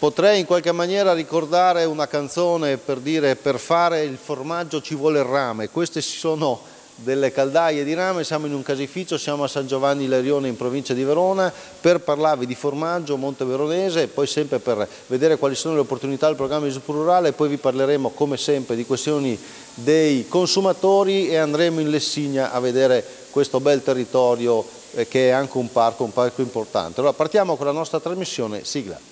Potrei in qualche maniera ricordare una canzone per dire: per fare il formaggio ci vuole il rame. Queste sono delle caldaie di rame, siamo in un caseificio, siamo a San Giovanni Lerione in provincia di Verona per parlarvi di formaggio monteveronese e poi sempre per vedere quali sono le opportunità del programma di sviluppo rurale, e poi vi parleremo come sempre di questioni dei consumatori e andremo in Lessigna a vedere questo bel territorio che è anche un parco importante. Allora partiamo con la nostra trasmissione, sigla.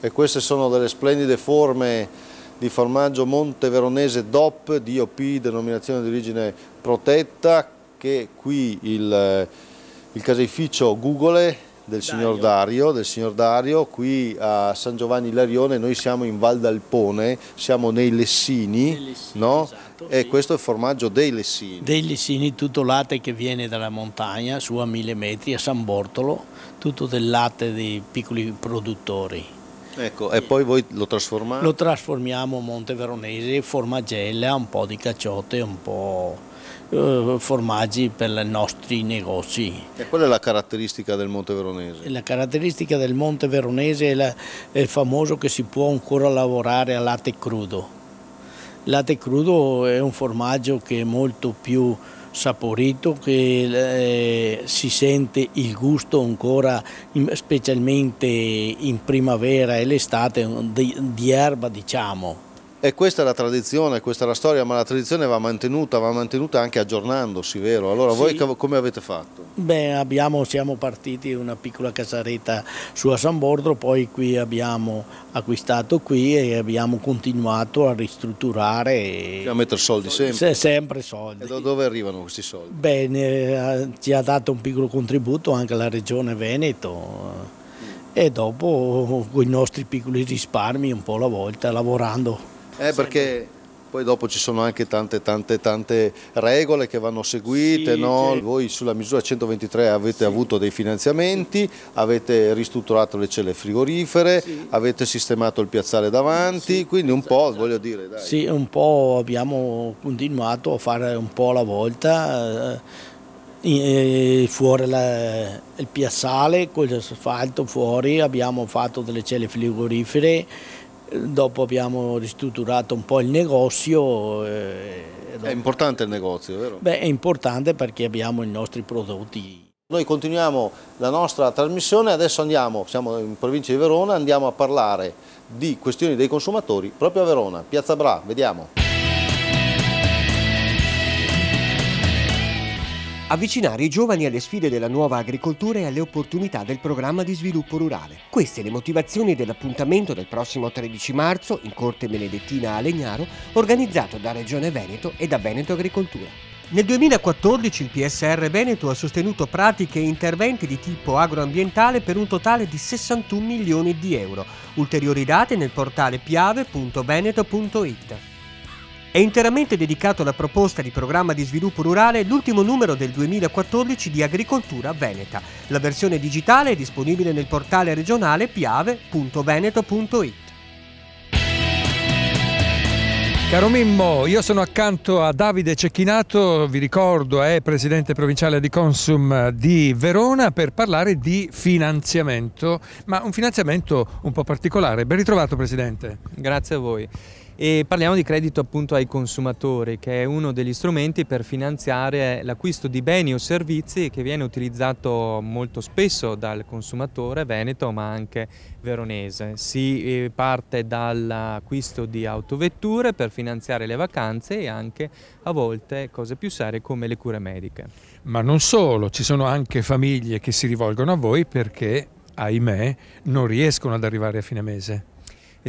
E queste sono delle splendide forme di formaggio monteveronese DOP, denominazione di origine protetta, che qui il caseificio Gugole del signor Dario, qui a San Giovanni Lerione. Noi siamo in Val d'Alpone, siamo nei Lessini, no? Esatto, E sì. Questo è il formaggio dei Lessini. Dei Lessini, tutto latte che viene dalla montagna, su a 1000 metri, a San Bortolo, tutto del latte dei piccoli produttori. Ecco, e poi voi lo trasformate? Lo trasformiamo monteveronese, formaggella, un po' di cacciotte, un po' formaggi per i nostri negozi. E qual è la caratteristica del monteveronese? La caratteristica del monteveronese è il famoso che si può ancora lavorare a latte crudo. Il latte crudo è un formaggio che è molto più saporito, che si sente il gusto ancora, specialmente in primavera e l'estate, di erba, diciamo. E questa è la tradizione, questa è la storia, ma la tradizione va mantenuta anche aggiornandosi, vero? Allora voi Sì. come avete fatto? Beh, siamo partiti da una piccola casaretta su a San Bordo, poi qui abbiamo acquistato qui e abbiamo continuato a ristrutturare. A mettere soldi sempre? Sempre soldi. E da dove arrivano questi soldi? Bene, ci ha dato un piccolo contributo anche la Regione Veneto e dopo con i nostri piccoli risparmi un po' alla volta, lavorando. Perché poi dopo ci sono anche tante regole che vanno seguite, Sì, no? sì. Voi sulla misura 123 avete avuto dei finanziamenti, avete ristrutturato le celle frigorifere, avete sistemato il piazzale davanti, quindi un po', voglio dire, dai. Sì, un po' abbiamo continuato a fare un po' alla volta, fuori il piazzale, con l'asfalto fuori, abbiamo fatto delle celle frigorifere. Dopo abbiamo ristrutturato un po' il negozio. È importante il negozio, vero? Beh, è importante perché abbiamo i nostri prodotti. Noi continuiamo la nostra trasmissione, adesso siamo in provincia di Verona, andiamo a parlare di questioni dei consumatori proprio a Verona, Piazza Bra, vediamo. Avvicinare i giovani alle sfide della nuova agricoltura e alle opportunità del programma di sviluppo rurale. Queste le motivazioni dell'appuntamento del prossimo 13 marzo in Corte Benedettina a Legnaro, organizzato da Regione Veneto e da Veneto Agricoltura. Nel 2014 il PSR Veneto ha sostenuto pratiche e interventi di tipo agroambientale per un totale di 61 milioni di euro. Ulteriori dati nel portale piave.veneto.it. È interamente dedicato alla proposta di programma di sviluppo rurale l'ultimo numero del 2014 di Agricoltura Veneta. La versione digitale è disponibile nel portale regionale piave.veneto.it. Caro Mimmo, io sono accanto a Davide Cecchinato, vi ricordo è presidente provinciale di Consum di Verona, per parlare di finanziamento, ma un finanziamento un po' particolare. Ben ritrovato Presidente. Grazie a voi. E parliamo di credito appunto ai consumatori, che è uno degli strumenti per finanziare l'acquisto di beni o servizi che viene utilizzato molto spesso dal consumatore veneto ma anche veronese. Si parte dall'acquisto di autovetture per finanziare le vacanze e anche a volte cose più serie come le cure mediche. Ma non solo, ci sono anche famiglie che si rivolgono a voi perché, ahimè, non riescono ad arrivare a fine mese.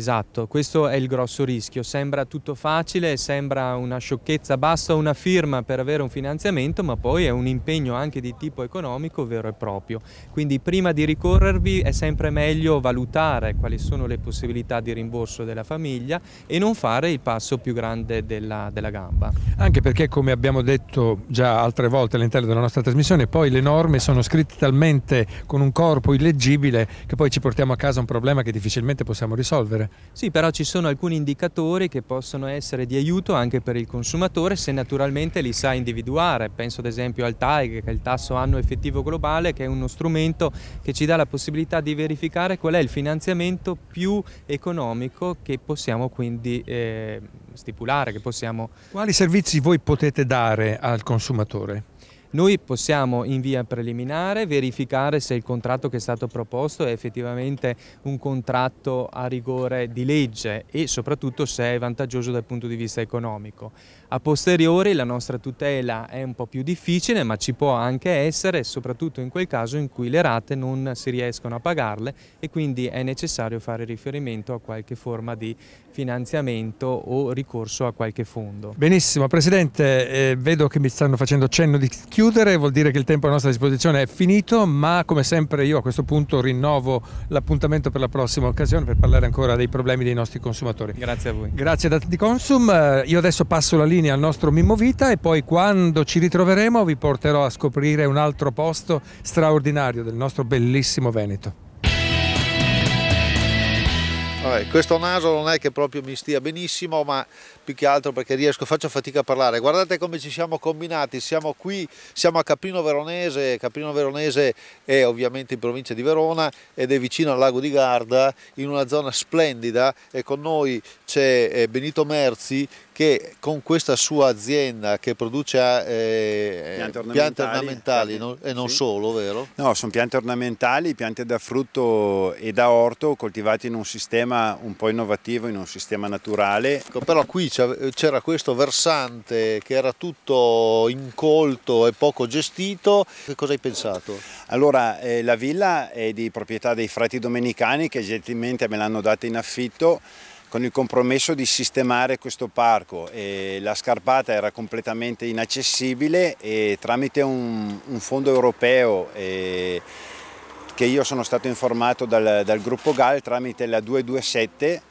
Esatto, questo è il grosso rischio. Sembra tutto facile, sembra una sciocchezza, basta una firma per avere un finanziamento, ma poi è un impegno anche di tipo economico vero e proprio. Quindi prima di ricorrervi è sempre meglio valutare quali sono le possibilità di rimborso della famiglia e non fare il passo più grande della gamba. Anche perché, come abbiamo detto già altre volte all'interno della nostra trasmissione, poi le norme sono scritte talmente con un corpo illeggibile che poi ci portiamo a casa un problema che difficilmente possiamo risolvere. Sì, però ci sono alcuni indicatori che possono essere di aiuto anche per il consumatore se naturalmente li sa individuare. Penso ad esempio al TAEG, che è il tasso annuo effettivo globale, che è uno strumento che ci dà la possibilità di verificare qual è il finanziamento più economico che possiamo quindi stipulare, che possiamo... Quali servizi voi potete dare al consumatore? Noi possiamo in via preliminare verificare se il contratto che è stato proposto è effettivamente un contratto a rigore di legge e soprattutto se è vantaggioso dal punto di vista economico. A posteriori la nostra tutela è un po' più difficile, ma ci può anche essere, soprattutto in quel caso in cui le rate non si riescono a pagarle e quindi è necessario fare riferimento a qualche forma di finanziamento o ricorso a qualche fondo. Benissimo, Presidente, vedo che mi stanno facendo cenno di chiudere, vuol dire che il tempo a nostra disposizione è finito, ma come sempre io a questo punto rinnovo l'appuntamento per la prossima occasione per parlare ancora dei problemi dei nostri consumatori. Grazie a voi. Grazie da Di Consum, io adesso passo la linea al nostro Mimmo Vita e poi quando ci ritroveremo vi porterò a scoprire un altro posto straordinario del nostro bellissimo Veneto. Vabbè, questo naso non è che proprio mi stia benissimo, ma più che altro perché faccio fatica a parlare. Guardate come ci siamo combinati, siamo qui, siamo a Caprino Veronese. Caprino Veronese è ovviamente in provincia di Verona ed è vicino al lago di Garda, in una zona splendida, e con noi c'è Benito Merzi, che con questa sua azienda che produce piante ornamentali e non sì. Solo, vero? No, sono piante ornamentali, piante da frutto e da orto coltivate in un sistema un po' innovativo, in un sistema naturale. Però qui c'era questo versante che era tutto incolto e poco gestito. Che cosa hai pensato? Allora, la villa è di proprietà dei frati domenicani che gentilmente me l'hanno data in affitto, con il compromesso di sistemare questo parco. La scarpata era completamente inaccessibile e tramite un fondo europeo che io sono stato informato dal gruppo GAL tramite la 227.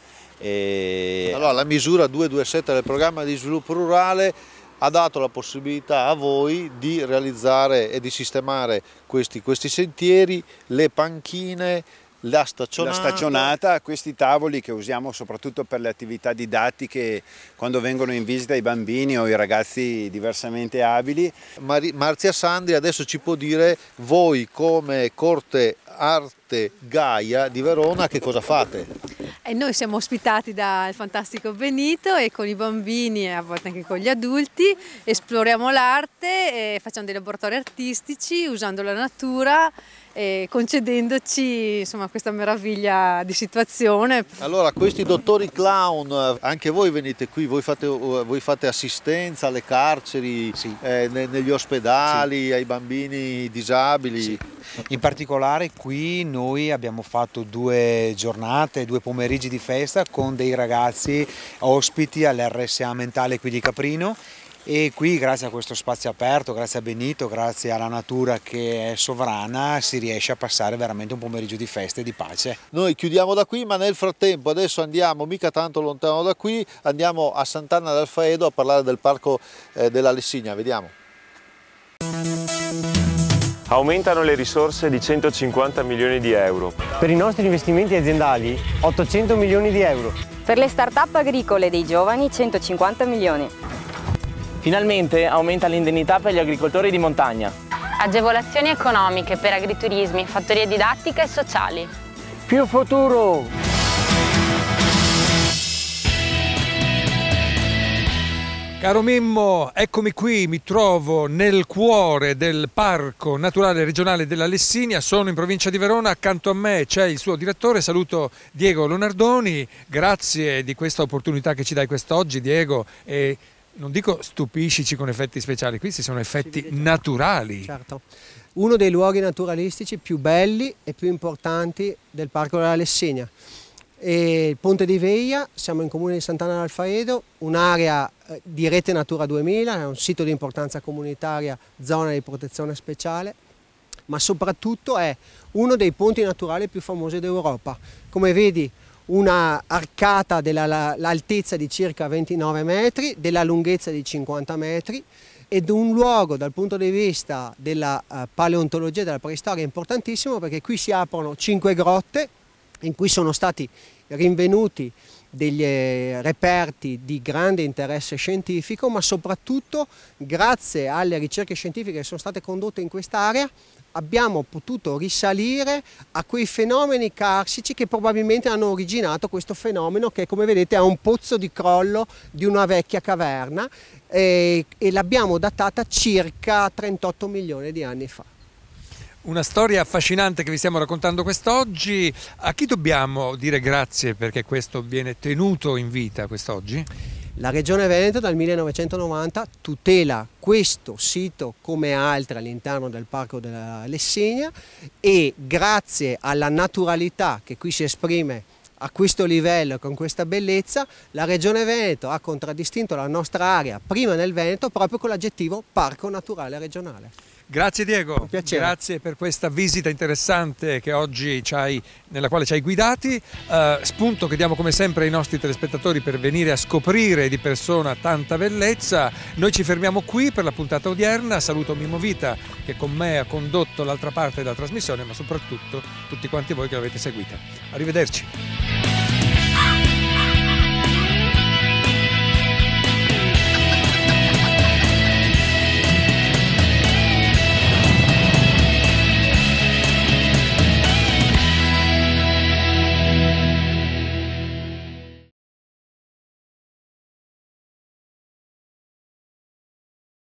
Allora, la misura 227 del programma di sviluppo rurale ha dato la possibilità a voi di realizzare e di sistemare questi sentieri, le panchine, la staccionata, questi tavoli che usiamo soprattutto per le attività didattiche quando vengono in visita i bambini o i ragazzi diversamente abili. Marzia Sandri adesso ci può dire, voi come Corte Arte Gaia di Verona che cosa fate? Noi siamo ospitati dal fantastico Benito e con i bambini e a volte anche con gli adulti esploriamo l'arte, facciamo dei laboratori artistici usando la natura, concedendoci insomma questa meraviglia di situazione. Allora, questi dottori clown, anche voi venite qui, voi fate assistenza alle carceri, sì. Negli ospedali, sì. ai bambini disabili? Sì. In particolare qui noi abbiamo fatto 2 giornate, 2 pomeriggi di festa con dei ragazzi ospiti all'RSA Mentale qui di Caprino. E qui grazie a questo spazio aperto, grazie a Benito, grazie alla natura che è sovrana, si riesce a passare veramente un pomeriggio di festa e di pace. Noi chiudiamo da qui, ma nel frattempo adesso andiamo, mica tanto lontano da qui, andiamo a Sant'Anna d'Alfaedo a parlare del parco della Lessigna, vediamo. Aumentano le risorse di 150 milioni di euro. Per i nostri investimenti aziendali 800 milioni di euro. Per le start-up agricole dei giovani 150 milioni. Finalmente aumenta l'indennità per gli agricoltori di montagna. Agevolazioni economiche per agriturismi, fattorie didattiche e sociali. Più futuro! Caro Mimmo, eccomi qui, mi trovo nel cuore del Parco Naturale Regionale della Lessinia, sono in provincia di Verona, accanto a me c'è il suo direttore, saluto Diego Lonardoni, grazie di questa opportunità che ci dai quest'oggi Diego, e non dico stupiscici con effetti speciali, questi sono effetti naturali. Certo, uno dei luoghi naturalistici più belli e più importanti del Parco della Lessinia. E il Ponte di Veia, siamo in comune di Sant'Anna d'Alfaedo, un'area di rete Natura 2000, è un sito di importanza comunitaria, zona di protezione speciale, ma soprattutto è uno dei ponti naturali più famosi d'Europa. Come vedi, una arcata dell'altezza di circa 29 metri, della lunghezza di 50 metri, ed un luogo dal punto di vista della paleontologia e della preistoria importantissimo, perché qui si aprono 5 grotte in cui sono stati rinvenuti degli reperti di grande interesse scientifico, ma soprattutto grazie alle ricerche scientifiche che sono state condotte in quest'area abbiamo potuto risalire a quei fenomeni carsici che probabilmente hanno originato questo fenomeno che, come vedete, è un pozzo di crollo di una vecchia caverna e l'abbiamo datata circa 38 milioni di anni fa. Una storia affascinante che vi stiamo raccontando quest'oggi. A chi dobbiamo dire grazie perché questo viene tenuto in vita quest'oggi? La Regione Veneto dal 1990 tutela questo sito come altri all'interno del Parco della Lessegna e grazie alla naturalità che qui si esprime a questo livello e con questa bellezza, la Regione Veneto ha contraddistinto la nostra area prima nel Veneto proprio con l'aggettivo Parco Naturale Regionale. Grazie Diego, grazie per questa visita interessante che oggi nella quale ci hai guidati, spunto che diamo come sempre ai nostri telespettatori per venire a scoprire di persona tanta bellezza. Noi ci fermiamo qui per la puntata odierna, saluto Mimmo Vita che con me ha condotto l'altra parte della trasmissione, ma soprattutto tutti quanti voi che l'avete seguita. Arrivederci.